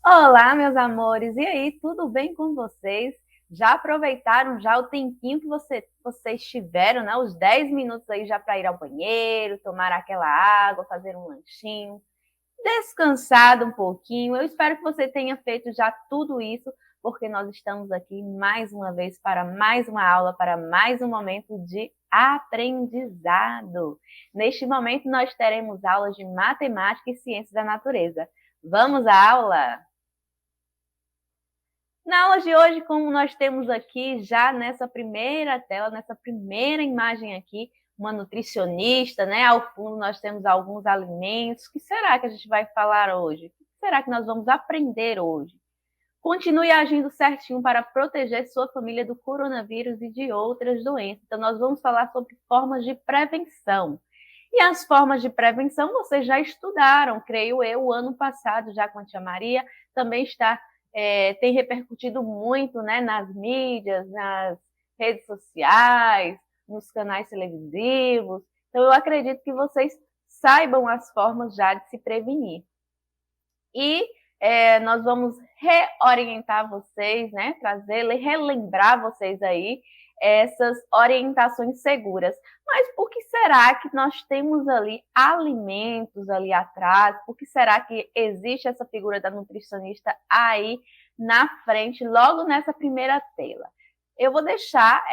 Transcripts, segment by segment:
Olá, meus amores! E aí, tudo bem com vocês? Já aproveitaram já o tempinho que vocês tiveram, né? Os 10 minutos aí já para ir ao banheiro, tomar aquela água, fazer um lanchinho, descansado um pouquinho. Eu espero que você tenha feito já tudo isso, porque nós estamos aqui mais uma vez para mais uma aula, para mais um momento de aprendizado. Neste momento, nós teremos aulas de matemática e ciências da natureza. Vamos à aula? Na aula de hoje, como nós temos aqui já nessa primeira tela, nessa primeira imagem aqui, uma nutricionista, né? Ao fundo nós temos alguns alimentos. O que será que a gente vai falar hoje? O que será que nós vamos aprender hoje? Continue agindo certinho para proteger sua família do coronavírus e de outras doenças. Então, nós vamos falar sobre formas de prevenção. E as formas de prevenção vocês já estudaram, creio eu, o ano passado, já com a tia Maria, também tem repercutido muito, né, nas mídias, nas redes sociais, nos canais televisivos. Então, eu acredito que vocês saibam as formas já de se prevenir. E nós vamos reorientar vocês, né, relembrar vocês aí essas orientações seguras. Mas por que será que nós temos ali alimentos ali atrás? Por que será que existe essa figura da nutricionista aí na frente, logo nessa primeira tela? Eu vou deixar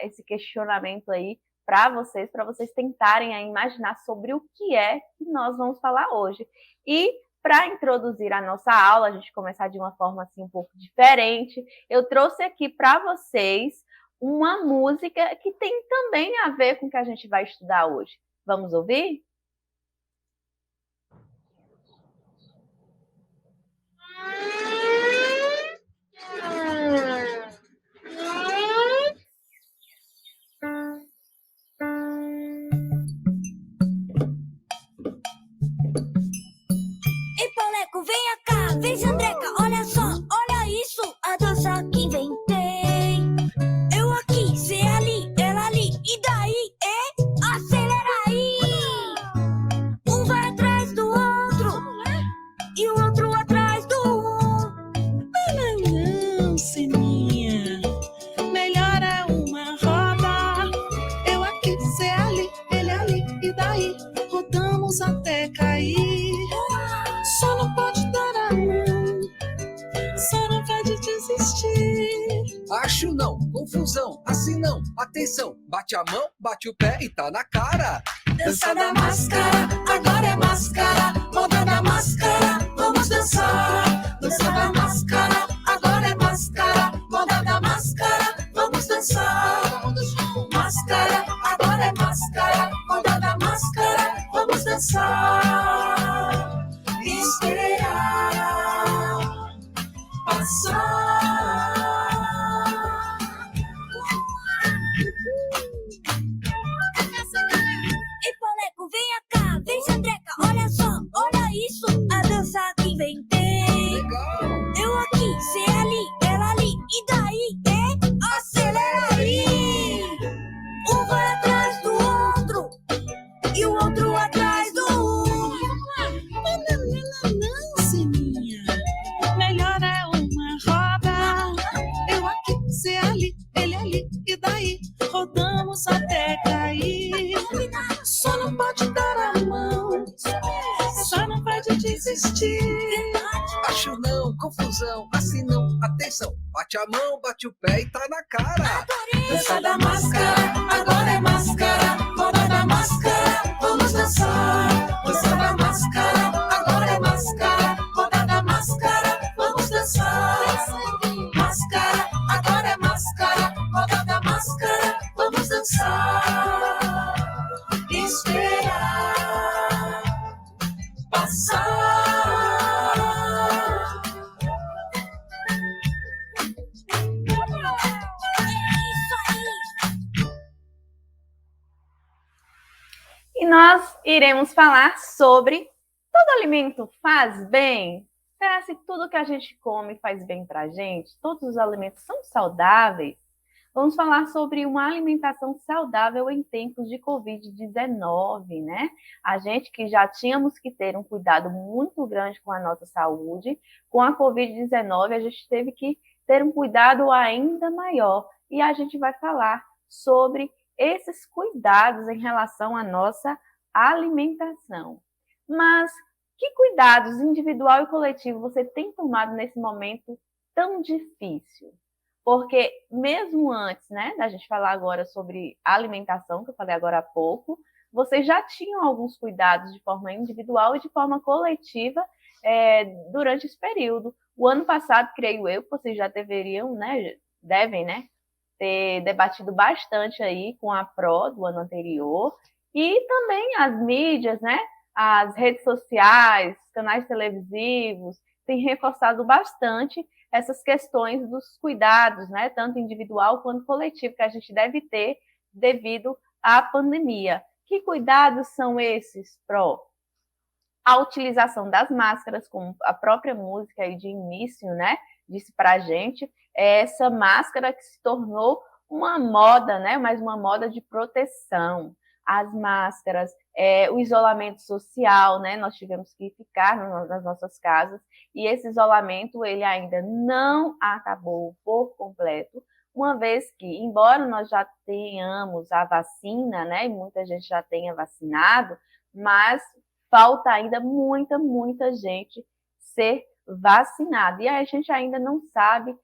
esse questionamento aí para vocês tentarem aí imaginar sobre o que é que nós vamos falar hoje. E para introduzir a nossa aula, a gente começar de uma forma assim um pouco diferente, eu trouxe aqui para vocês uma música que tem também a ver com o que a gente vai estudar hoje. Vamos ouvir? Ei, Pauleco, vem cá, vem, Sandreca, olha só, olha isso, a dança que inventei. Eu aqui, cê ali, ela ali, e daí, acelera aí. Um vai atrás do outro, e o outro atrás do outro. Não, Sininha, melhor é uma roda. Eu aqui, cê ali, ele ali, e daí, rodamos até cair. Só não pode dar a mão, só não pode desistir. Acho não, confusão, assim não, atenção. Bate a mão, bate o pé e tá na cara. Dança da máscara, agora é máscara. Moda da máscara, vamos dançar. Dança da máscara, agora é máscara. Moda da máscara, vamos dançar. Máscara, agora é máscara. Moda da máscara, vamos dançar. Esperar passar. Ei, Pauleco, vem cá, vem, Sandreca, olha só, olha isso, a dança que inventei. Eu aqui, cê ali, ela ali, e daí, acelera aí. Um vai atrás do outro, e o outro atrás do outro. Não, Sininha, melhor é uma roda. Eu aqui, cê ali, ele ali, e daí, rodamos até cair. Só não pode dar a mão, só não pode desistir. Acho não, confusão, assim não, atenção. Bate a mão, bate o pé e tá na cara. Dança da máscara, agora é máscara. Moda da máscara, vamos dançar. Dança da máscara, agora é máscara. Moda da máscara, vamos dançar. Máscara, agora é máscara. Moda da máscara, vamos dançar. Esperar passar. E nós iremos falar sobre todo alimento faz bem? Será que tudo que a gente come faz bem para a gente? Todos os alimentos são saudáveis? Vamos falar sobre uma alimentação saudável em tempos de Covid-19, né? A gente que já tínhamos que ter um cuidado muito grande com a nossa saúde, com a Covid-19 a gente teve que ter um cuidado ainda maior. E a gente vai falar sobre esses cuidados em relação à nossa alimentação. Mas que cuidados individual e coletivo você tem tomado nesse momento tão difícil? Porque mesmo antes, né, da gente falar agora sobre alimentação, que eu falei agora há pouco, vocês já tinham alguns cuidados de forma individual e de forma coletiva durante esse período. O ano passado, creio eu, vocês já deveriam, né, devem, né, ter debatido bastante aí com a PRO do ano anterior e também as mídias, né, as redes sociais, canais televisivos, têm reforçado bastante essas questões dos cuidados, né, tanto individual quanto coletivo, que a gente deve ter devido à pandemia. Que cuidados são esses, Pro? A utilização das máscaras, como a própria música aí de início, né, disse para a gente, é essa máscara que se tornou uma moda, né, mas uma moda de proteção. As máscaras, o isolamento social, né, nós tivemos que ficar nas nossas casas, e esse isolamento, ele ainda não acabou por completo, uma vez que, embora nós já tenhamos a vacina, né, e muita gente já tenha vacinado, mas falta ainda muita gente ser vacinada. E a gente ainda não sabe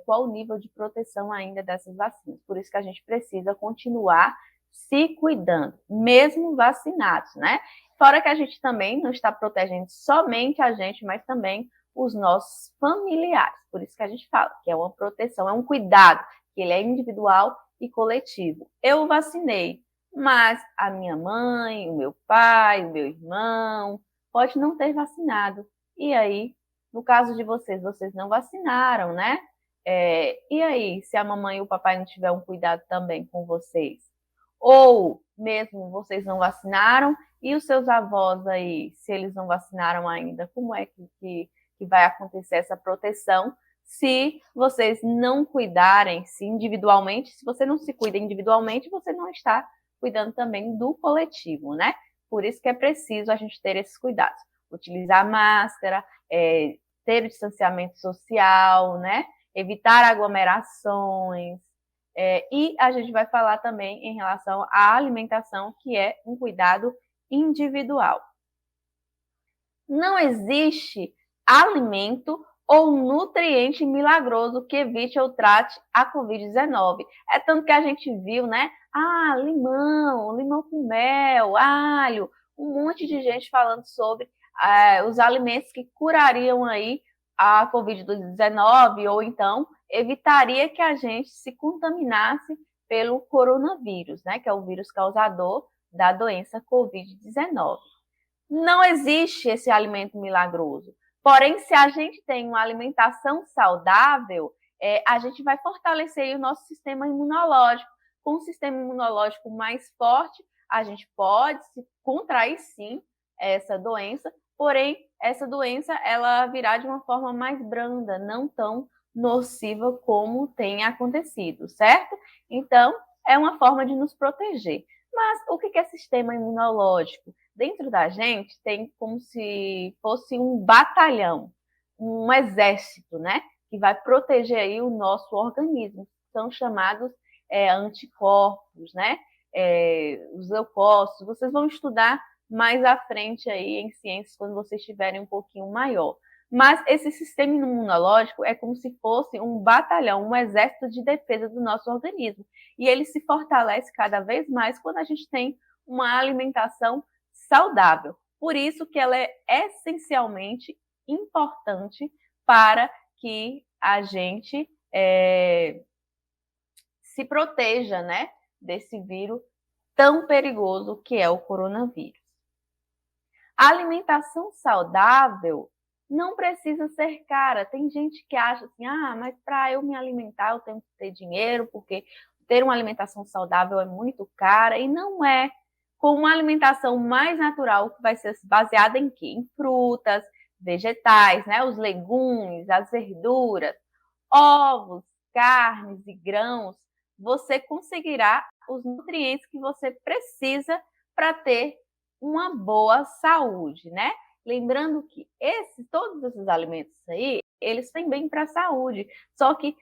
qual o nível de proteção ainda dessas vacinas. Por isso que a gente precisa continuar se cuidando, mesmo vacinados, né? Fora que a gente também não está protegendo somente a gente, mas também os nossos familiares. Por isso que a gente fala que é uma proteção, é um cuidado, que ele é individual e coletivo. Eu vacinei, mas a minha mãe, o meu pai, o meu irmão, pode não ter vacinado. E aí, no caso de vocês, vocês não vacinaram, né? E aí, se a mamãe e o papai não tiver um cuidado também com vocês? Ou mesmo vocês não vacinaram e os seus avós aí, se eles não vacinaram ainda, como é que vai acontecer essa proteção se vocês não cuidarem, se individualmente, se você não se cuida individualmente, você não está cuidando também do coletivo, né? Por isso que é preciso a gente ter esses cuidados. Utilizar máscara, ter o distanciamento social, né? Evitar aglomerações. E a gente vai falar também em relação à alimentação, que é um cuidado individual. Não existe alimento ou nutriente milagroso que evite ou trate a Covid-19. É tanto que a gente viu, né? Limão com mel, alho, um monte de gente falando sobre os alimentos que curariam aí a Covid-19 ou então evitaria que a gente se contaminasse pelo coronavírus, né? Que é o vírus causador da doença Covid-19. Não existe esse alimento milagroso. Porém, se a gente tem uma alimentação saudável, a gente vai fortalecer o nosso sistema imunológico. Com um sistema imunológico mais forte, a gente pode se contrair, sim, essa doença, porém, essa doença ela virá de uma forma mais branda, não tão nociva como tem acontecido, certo? Então, é uma forma de nos proteger. Mas o que é sistema imunológico? Dentro da gente tem como se fosse um batalhão, um exército, né? Que vai proteger aí o nosso organismo. São chamados anticorpos, né? Os leucócitos. Vocês vão estudar mais à frente aí em ciências quando vocês estiverem um pouquinho maior. Mas esse sistema imunológico é como se fosse um batalhão, um exército de defesa do nosso organismo. E ele se fortalece cada vez mais quando a gente tem uma alimentação saudável. Por isso que ela é essencialmente importante para que a gente se proteja, né, desse vírus tão perigoso que é o coronavírus. A alimentação saudável não precisa ser cara. Tem gente que acha assim, mas para eu me alimentar eu tenho que ter dinheiro, porque ter uma alimentação saudável é muito cara, e não é. Com uma alimentação mais natural, que vai ser baseada em quê? Em frutas, vegetais, né? Os legumes, as verduras, ovos, carnes e grãos, você conseguirá os nutrientes que você precisa para ter uma boa saúde, né? Lembrando que todos esses alimentos aí, eles têm bem para a saúde. Só que,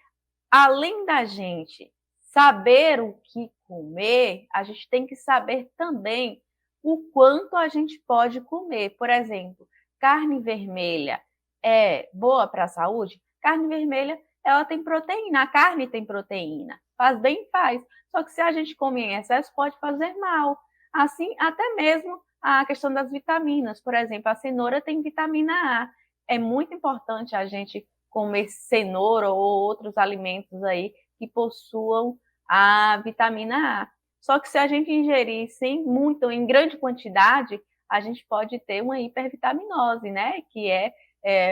além da gente saber o que comer, a gente tem que saber também o quanto a gente pode comer. Por exemplo, carne vermelha é boa para a saúde? Carne vermelha, ela tem proteína, a carne tem proteína. Faz bem? Faz. Só que se a gente come em excesso, pode fazer mal. Assim, até mesmo a questão das vitaminas. Por exemplo, a cenoura tem vitamina A. É muito importante a gente comer cenoura ou outros alimentos aí que possuam a vitamina A. Só que se a gente ingerir muito, em grande quantidade, a gente pode ter uma hipervitaminose, né? Que é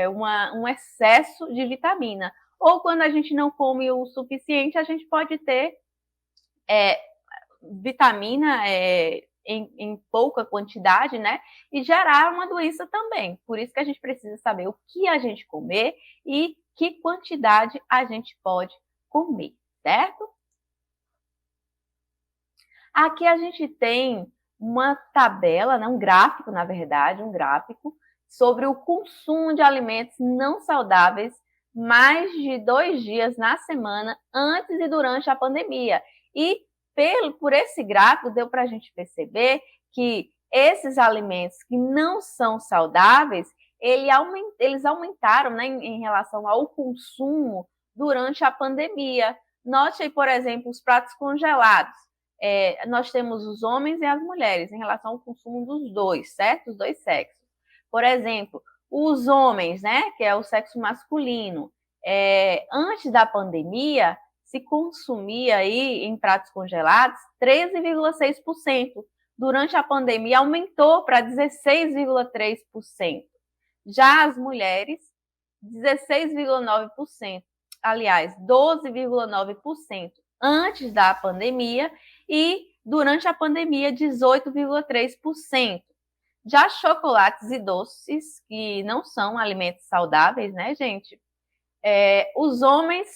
um excesso de vitamina. Ou quando a gente não come o suficiente, a gente pode ter vitamina em pouca quantidade, né? E gerar uma doença também. Por isso que a gente precisa saber o que a gente comer e que quantidade a gente pode comer, certo? Aqui a gente tem uma tabela, né, um gráfico, na verdade, um gráfico sobre o consumo de alimentos não saudáveis mais de 2 dias na semana antes e durante a pandemia. E por esse gráfico deu para a gente perceber que esses alimentos que não são saudáveis, eles aumentaram, né, em relação ao consumo durante a pandemia. Note aí, por exemplo, os pratos congelados. Nós temos os homens e as mulheres em relação ao consumo dos dois, certo? Os dois sexos. Por exemplo, os homens, né, que é o sexo masculino, antes da pandemia, se consumia aí em pratos congelados 13,6%. Durante a pandemia, aumentou para 16,3%. Já as mulheres, 16,9%. Aliás, 12,9% antes da pandemia e durante a pandemia 18,3%. Já chocolates e doces, que não são alimentos saudáveis, né, gente? Os homens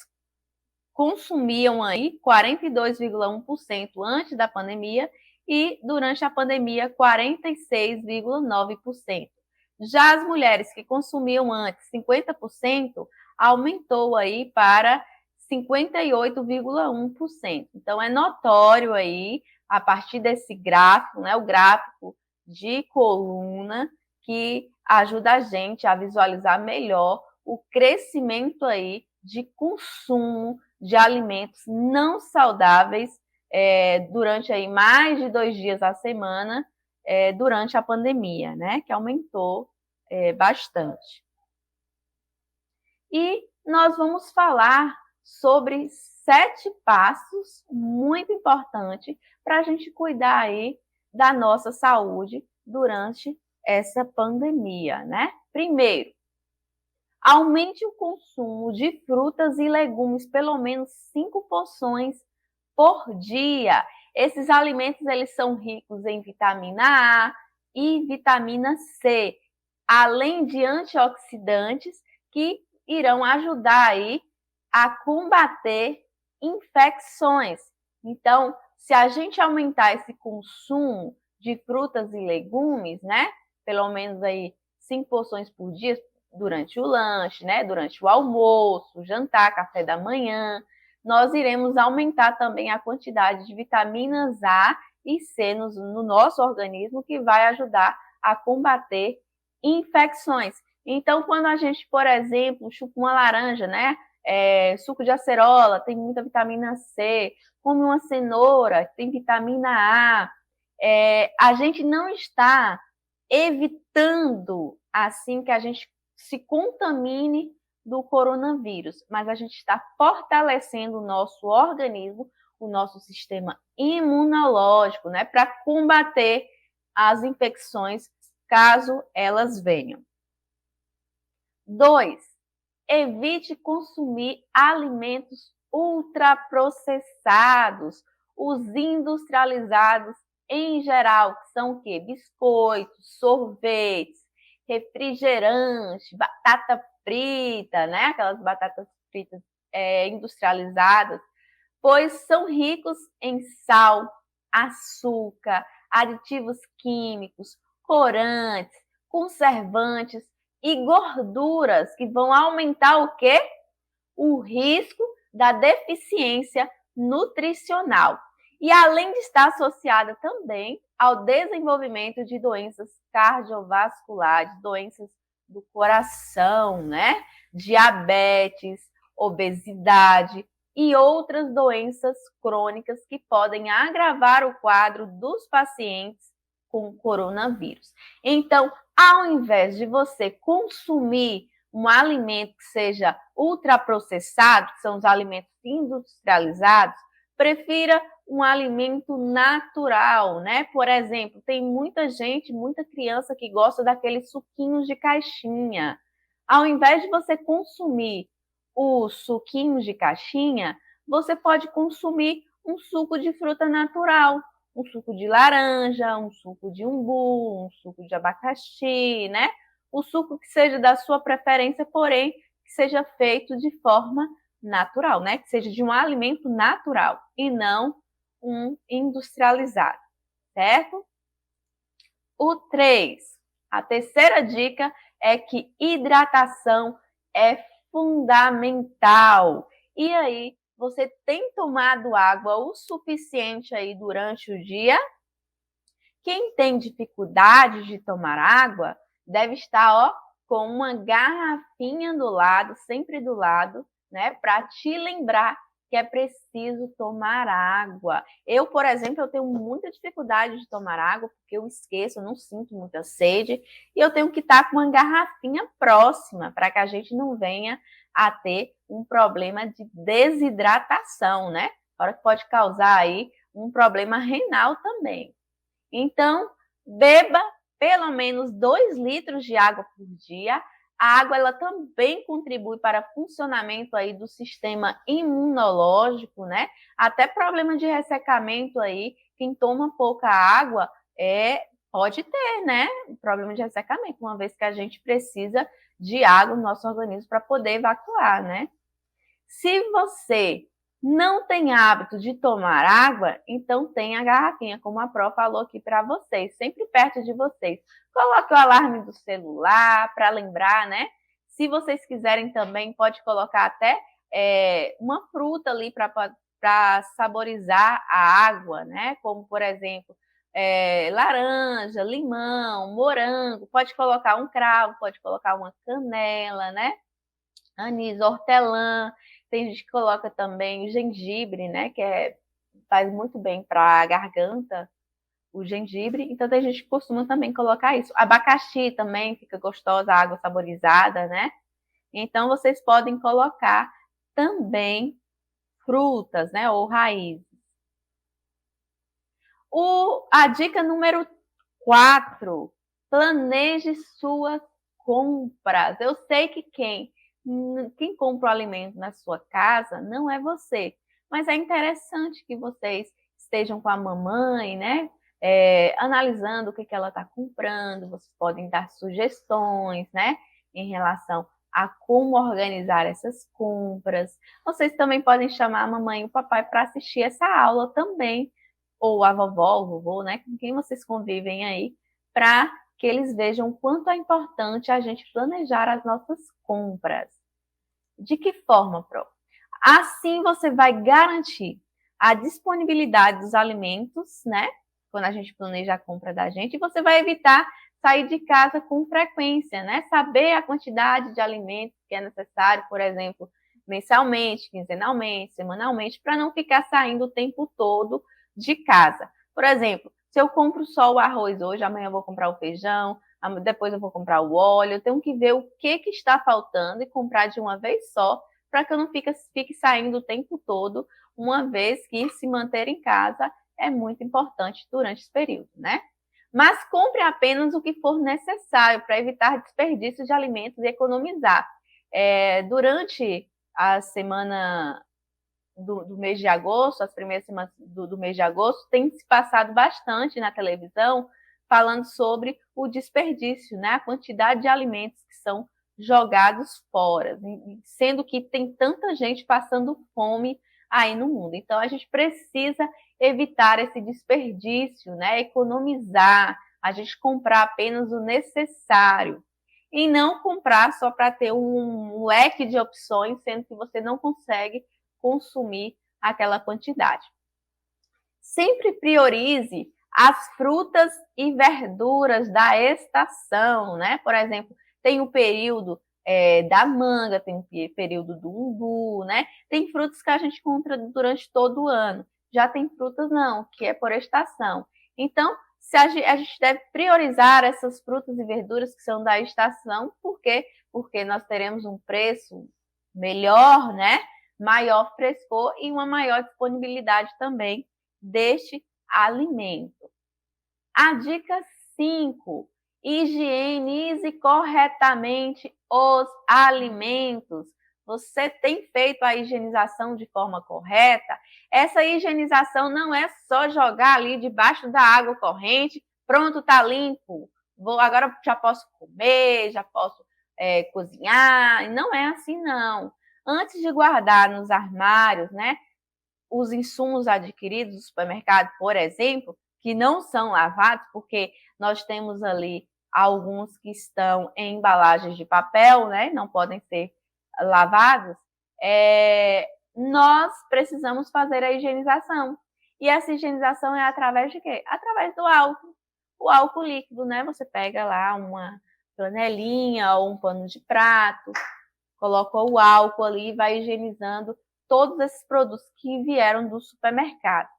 consumiam aí 42,1% antes da pandemia e durante a pandemia 46,9%. Já as mulheres que consumiam antes 50%, aumentou aí para 58,1%. Então é notório aí, a partir desse gráfico, né, o gráfico de coluna, que ajuda a gente a visualizar melhor o crescimento aí de consumo de alimentos não saudáveis durante aí mais de 2 dias à semana durante a pandemia, né? Que aumentou bastante. E nós vamos falar sobre 7 passos muito importantes para a gente cuidar aí da nossa saúde durante essa pandemia, né? Primeiro, aumente o consumo de frutas e legumes, pelo menos 5 porções por dia. Esses alimentos eles são ricos em vitamina A e vitamina C, além de antioxidantes que irão ajudar aí a combater infecções. Então, se a gente aumentar esse consumo de frutas e legumes, né, pelo menos aí 5 porções por dia, durante o lanche, né, durante o almoço, jantar, café da manhã, nós iremos aumentar também a quantidade de vitaminas A e C no nosso organismo, que vai ajudar a combater infecções. Então, quando a gente, por exemplo, chupa uma laranja, né, suco de acerola, tem muita vitamina C, come uma cenoura, tem vitamina A, a gente não está evitando, assim, que a gente se contamine do coronavírus, mas a gente está fortalecendo o nosso organismo, o nosso sistema imunológico, né, para combater as infecções caso elas venham. 2, evite consumir alimentos ultraprocessados, os industrializados em geral, que são o quê? Biscoitos, sorvetes, refrigerante, batata frita, né? Aquelas batatas fritas industrializadas. pois são ricos em sal, açúcar, aditivos químicos, corantes, conservantes e gorduras que vão aumentar o quê? O risco da deficiência nutricional. E além de estar associada também ao desenvolvimento de doenças cardiovasculares, doenças do coração, né? Diabetes, obesidade e outras doenças crônicas que podem agravar o quadro dos pacientes com coronavírus. Então, ao invés de você consumir um alimento que seja ultraprocessado, que são os alimentos industrializados, prefira um alimento natural, né? Por exemplo, tem muita gente, muita criança que gosta daqueles suquinhos de caixinha. Ao invés de você consumir os suquinhos de caixinha, você pode consumir um suco de fruta natural, um suco de laranja, um suco de umbu, um suco de abacaxi, né? O suco que seja da sua preferência, porém, que seja feito de forma natural, né? Que seja de um alimento natural e não um industrializado, certo? O 3, a terceira dica é que hidratação é fundamental. E aí, você tem tomado água o suficiente aí durante o dia? Quem tem dificuldade de tomar água deve estar, ó, com uma garrafinha do lado, sempre do lado, né, para te lembrar que é preciso tomar água. Eu, por exemplo, eu tenho muita dificuldade de tomar água, porque eu esqueço, eu não sinto muita sede, e eu tenho que estar com uma garrafinha próxima, para que a gente não venha a ter um problema de desidratação, né? Fora que pode causar aí um problema renal também. Então, beba pelo menos 2 litros de água por dia. A água ela também contribui para o funcionamento aí do sistema imunológico, né? Até problema de ressecamento aí, quem toma pouca água pode ter, né? Problema de ressecamento, uma vez que a gente precisa de água no nosso organismo para poder evacuar, né? Se você não tem hábito de tomar água, então tem a garrafinha, como a Pro falou aqui para vocês, sempre perto de vocês. Coloque o alarme do celular para lembrar, né? Se vocês quiserem também, pode colocar até uma fruta ali para saborizar a água, né? Como, por exemplo, laranja, limão, morango. Pode colocar um cravo, pode colocar uma canela, né? Anis, hortelã. Tem gente que coloca também gengibre, né? Faz muito bem para a garganta, o gengibre. Então tem gente que costuma também colocar isso. Abacaxi também fica gostosa, a água saborizada, né? Então vocês podem colocar também frutas, né? Ou raízes. A dica número 4, planeje suas compras. Eu sei que quem compra o alimento na sua casa não é você, mas é interessante que vocês estejam com a mamãe, né? Analisando o que ela está comprando. Vocês podem dar sugestões, né? Em relação a como organizar essas compras. Vocês também podem chamar a mamãe e o papai para assistir essa aula também, ou a vovó, o vovô, né? Com quem vocês convivem aí, para que eles vejam o quanto é importante a gente planejar as nossas compras. De que forma, Pro? Assim você vai garantir a disponibilidade dos alimentos, né? Quando a gente planeja a compra da gente, e você vai evitar sair de casa com frequência, né? Saber a quantidade de alimentos que é necessário, por exemplo, mensalmente, quinzenalmente, semanalmente, para não ficar saindo o tempo todo de casa. Por exemplo, se eu compro só o arroz hoje, amanhã eu vou comprar o feijão, depois eu vou comprar o óleo, eu tenho que ver o que está faltando e comprar de uma vez só, para que eu não fique saindo o tempo todo, uma vez que se manter em casa é muito importante durante esse período, né? Mas compre apenas o que for necessário para evitar desperdício de alimentos e economizar. Durante a semana do mês de agosto, as primeiras semanas do mês de agosto, tem se passado bastante na televisão falando sobre o desperdício, né? A quantidade de alimentos que são jogados fora, sendo que tem tanta gente passando fome aí no mundo. Então, a gente precisa evitar esse desperdício, né? Economizar, a gente comprar apenas o necessário e não comprar só para ter um leque de opções, sendo que você não consegue consumir aquela quantidade. Sempre priorize as frutas e verduras da estação, né? Por exemplo, tem o período da manga, tem o período do umbu, né? Tem frutas que a gente compra durante todo o ano. Já tem frutas não, que é por estação. Então, a gente deve priorizar essas frutas e verduras que são da estação, por quê? Porque nós teremos um preço melhor, né? Maior frescor e uma maior disponibilidade também deste alimento. A dica 5: higienize corretamente os alimentos. Você tem feito a higienização de forma correta? Essa higienização não é só jogar ali debaixo da água corrente, pronto, tá limpo. Agora já posso comer, já posso cozinhar. Não é assim, não. Antes de guardar nos armários, né, os insumos adquiridos do supermercado, por exemplo, que não são lavados, porque nós temos ali alguns que estão em embalagens de papel, né? Não podem ser lavados. Nós precisamos fazer a higienização. E essa higienização é através de quê? Através do álcool. O álcool líquido, né? Você pega lá uma flanelinha ou um pano de prato, coloca o álcool ali e vai higienizando todos esses produtos que vieram do supermercado.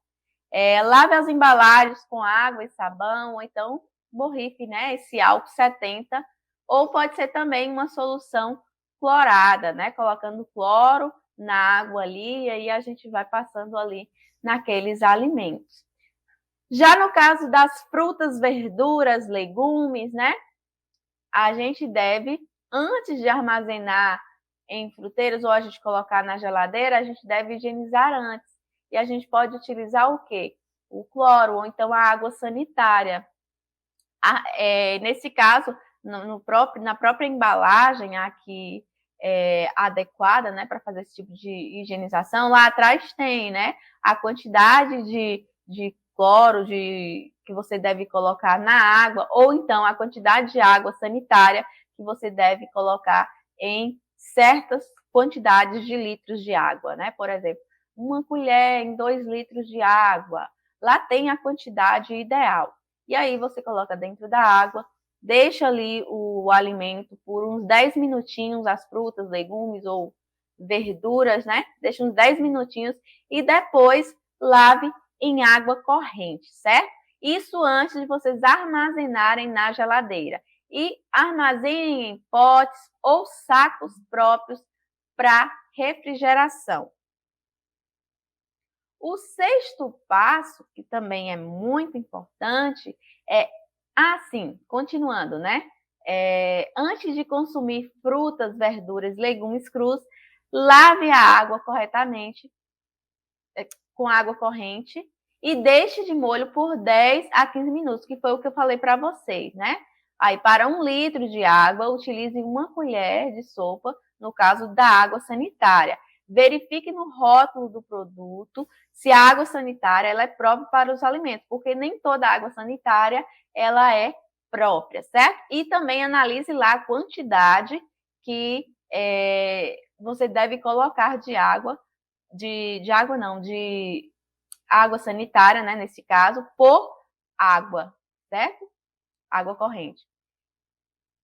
Lave as embalagens com água e sabão, ou então borrife, né, esse álcool 70, ou pode ser também uma solução clorada, né, colocando cloro na água ali, e aí a gente vai passando ali naqueles alimentos. Já no caso das frutas, verduras, legumes, né, a gente deve, antes de armazenar em fruteiras ou a gente colocar na geladeira, a gente deve higienizar antes. E a gente pode utilizar o quê? O cloro ou então a água sanitária. Nesse caso, na própria embalagem aqui adequada, né, para fazer esse tipo de higienização, lá atrás tem, né, a quantidade de cloro que você deve colocar na água, ou então a quantidade de água sanitária que você deve colocar em certas quantidades de litros de água, né? Por exemplo, 1 colher em 2 litros de água. Lá tem a quantidade ideal. E aí você coloca dentro da água, deixa ali o alimento por uns 10 minutinhos, as frutas, legumes ou verduras, né? Deixa uns 10 minutinhos e depois lave em água corrente, certo? Isso antes de vocês armazenarem na geladeira. E armazenem em potes ou sacos próprios para refrigeração. O 6º passo, que também é muito importante, continuando, né? Antes de consumir frutas, verduras, legumes crus, lave a água corretamente, com água corrente, e deixe de molho por 10 a 15 minutos, que foi o que eu falei para vocês, né? Aí, para 1 litro de água, utilize 1 colher de sopa, no caso da água sanitária. Verifique no rótulo do produto se a água sanitária ela é própria para os alimentos, porque nem toda água sanitária ela é própria, certo? E também analise lá a quantidade que você deve colocar de água, de água sanitária, né, nesse caso, por água, certo? Água corrente.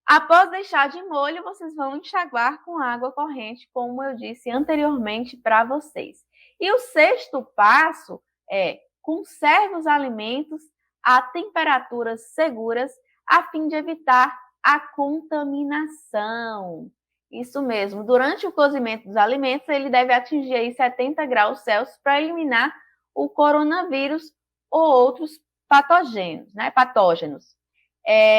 Após deixar de molho, vocês vão enxaguar com água corrente, como eu disse anteriormente para vocês. E o 6º passo é conserve os alimentos a temperaturas seguras a fim de evitar a contaminação. Isso mesmo, durante o cozimento dos alimentos, ele deve atingir aí 70 graus Celsius para eliminar o coronavírus ou outros patógenos, né?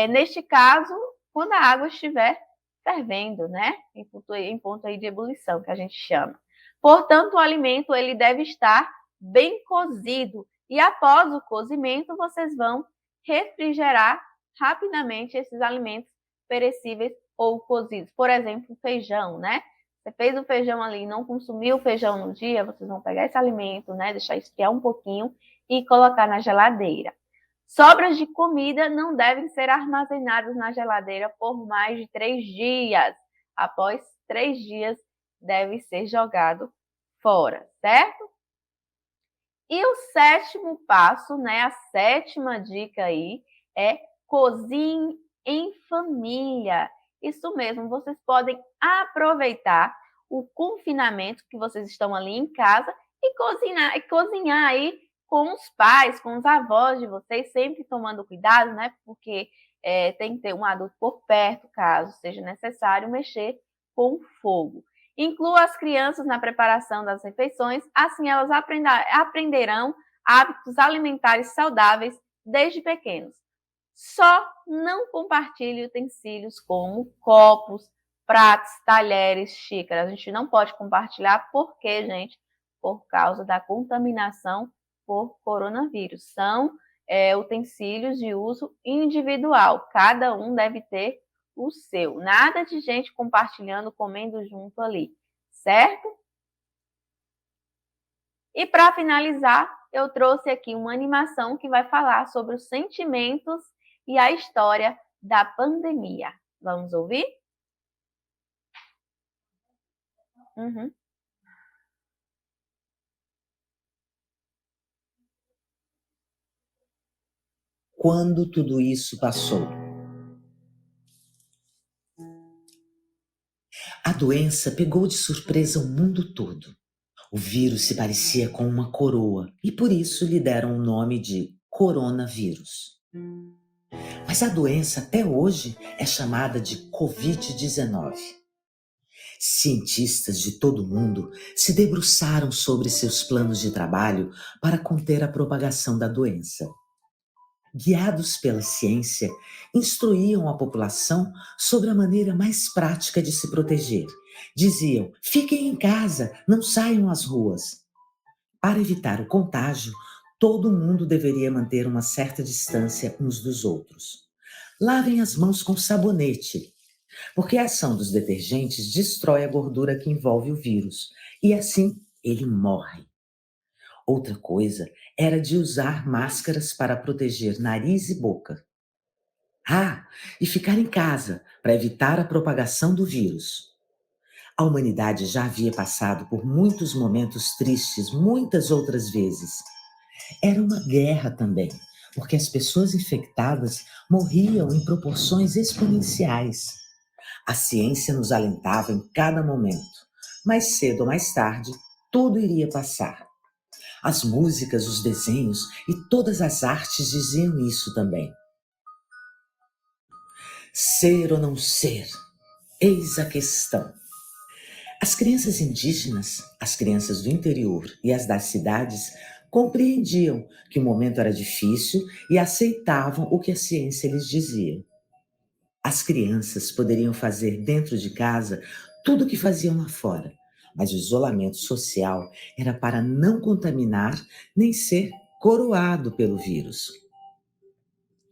Neste caso, quando a água estiver fervendo, né? Em ponto aí de ebulição, que a gente chama. Portanto, o alimento ele deve estar bem cozido. E após o cozimento, vocês vão refrigerar rapidamente esses alimentos perecíveis ou cozidos. Por exemplo, feijão, né? Você fez o feijão ali e não consumiu o feijão no dia, vocês vão pegar esse alimento, né, deixar esfriar um pouquinho e colocar na geladeira. Sobras de comida não devem ser armazenadas na geladeira por mais de 3 dias. Após 3 dias, deve ser jogado fora, certo? E o 7º passo, né, a 7ª dica aí, é cozinhe em família. Isso mesmo, vocês podem aproveitar o confinamento que vocês estão ali em casa e cozinhar aí com os pais, com os avós de vocês, sempre tomando cuidado, né? Porque tem que ter um adulto por perto, caso seja necessário mexer com fogo. Inclua as crianças na preparação das refeições, assim elas aprenderão hábitos alimentares saudáveis desde pequenos. Só não compartilhe utensílios como copos, pratos, talheres, xícaras. A gente não pode compartilhar porque, gente, por causa da contaminação por coronavírus. São utensílios de uso individual. Cada um deve ter o seu. Nada de gente compartilhando, comendo junto ali, certo? E para finalizar, eu trouxe aqui uma animação que vai falar sobre os sentimentos e a história da pandemia. Vamos ouvir? Quando tudo isso passou. A doença pegou de surpresa o mundo todo. O vírus se parecia com uma coroa e por isso lhe deram o nome de coronavírus. Mas a doença até hoje é chamada de Covid-19. Cientistas de todo o mundo se debruçaram sobre seus planos de trabalho para conter a propagação da doença. Guiados pela ciência, instruíam a população sobre a maneira mais prática de se proteger. Diziam: fiquem em casa, não saiam às ruas. Para evitar o contágio, todo mundo deveria manter uma certa distância uns dos outros. Lavem as mãos com sabonete, porque a ação dos detergentes destrói a gordura que envolve o vírus, e assim ele morre. Outra coisa era de usar máscaras para proteger nariz e boca. E ficar em casa para evitar a propagação do vírus. A humanidade já havia passado por muitos momentos tristes, muitas outras vezes. Era uma guerra também, porque as pessoas infectadas morriam em proporções exponenciais. A ciência nos alentava em cada momento. Mais cedo ou mais tarde, tudo iria passar. As músicas, os desenhos e todas as artes diziam isso também. Ser ou não ser? Eis a questão. As crianças indígenas, as crianças do interior e as das cidades compreendiam que o momento era difícil e aceitavam o que a ciência lhes dizia. As crianças poderiam fazer dentro de casa tudo o que faziam lá fora, mas o isolamento social era para não contaminar nem ser coroado pelo vírus.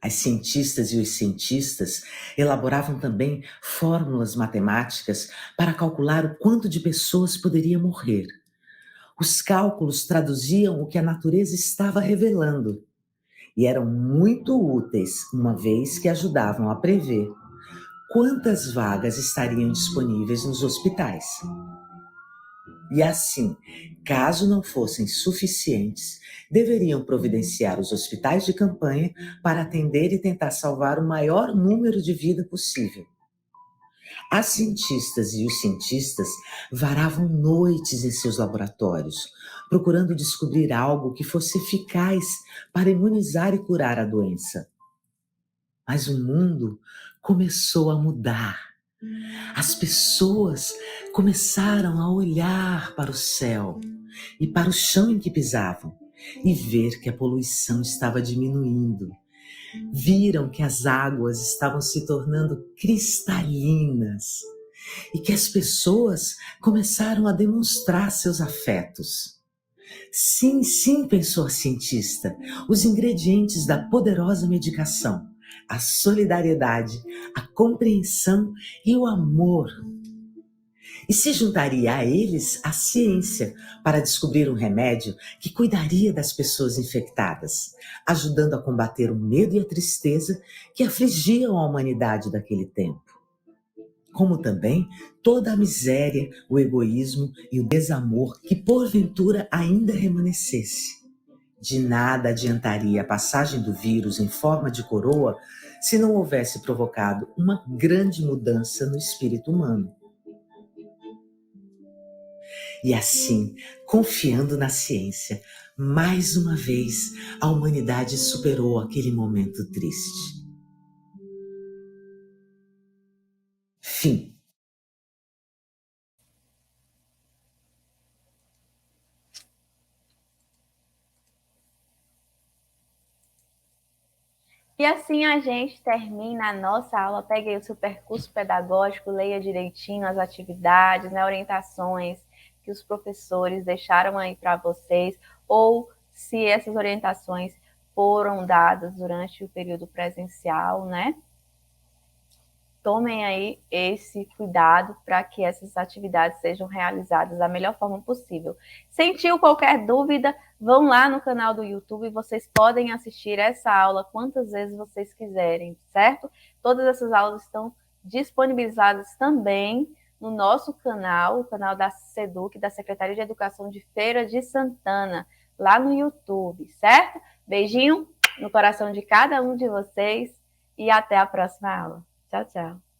As cientistas e os cientistas elaboravam também fórmulas matemáticas para calcular o quanto de pessoas poderia morrer. Os cálculos traduziam o que a natureza estava revelando e eram muito úteis, uma vez que ajudavam a prever quantas vagas estariam disponíveis nos hospitais. E assim, caso não fossem suficientes, deveriam providenciar os hospitais de campanha para atender e tentar salvar o maior número de vidas possível. As cientistas e os cientistas varavam noites em seus laboratórios, procurando descobrir algo que fosse eficaz para imunizar e curar a doença. Mas o mundo começou a mudar. As pessoas começaram a olhar para o céu e para o chão em que pisavam e ver que a poluição estava diminuindo. Viram que as águas estavam se tornando cristalinas e que as pessoas começaram a demonstrar seus afetos. Sim, sim, pensou a cientista, os ingredientes da poderosa medicação, a solidariedade, a compreensão e o amor. E se juntaria a eles a ciência para descobrir um remédio que cuidaria das pessoas infectadas, ajudando a combater o medo e a tristeza que afligiam a humanidade daquele tempo. Como também toda a miséria, o egoísmo e o desamor que porventura ainda remanescesse. De nada adiantaria a passagem do vírus em forma de coroa se não houvesse provocado uma grande mudança no espírito humano. E assim, confiando na ciência, mais uma vez a humanidade superou aquele momento triste. Fim. E assim a gente termina a nossa aula. Pegue aí o seu percurso pedagógico, leia direitinho as atividades, né, orientações que os professores deixaram aí para vocês, ou se essas orientações foram dadas durante o período presencial, né? Tomem aí esse cuidado para que essas atividades sejam realizadas da melhor forma possível. Sentiu qualquer dúvida, vão lá no canal do YouTube, vocês podem assistir essa aula quantas vezes vocês quiserem, certo? Todas essas aulas estão disponibilizadas também no nosso canal, o canal da SEDUC, da Secretaria de Educação de Feira de Santana, lá no YouTube, certo? Beijinho no coração de cada um de vocês e até a próxima aula. Tchau, tchau.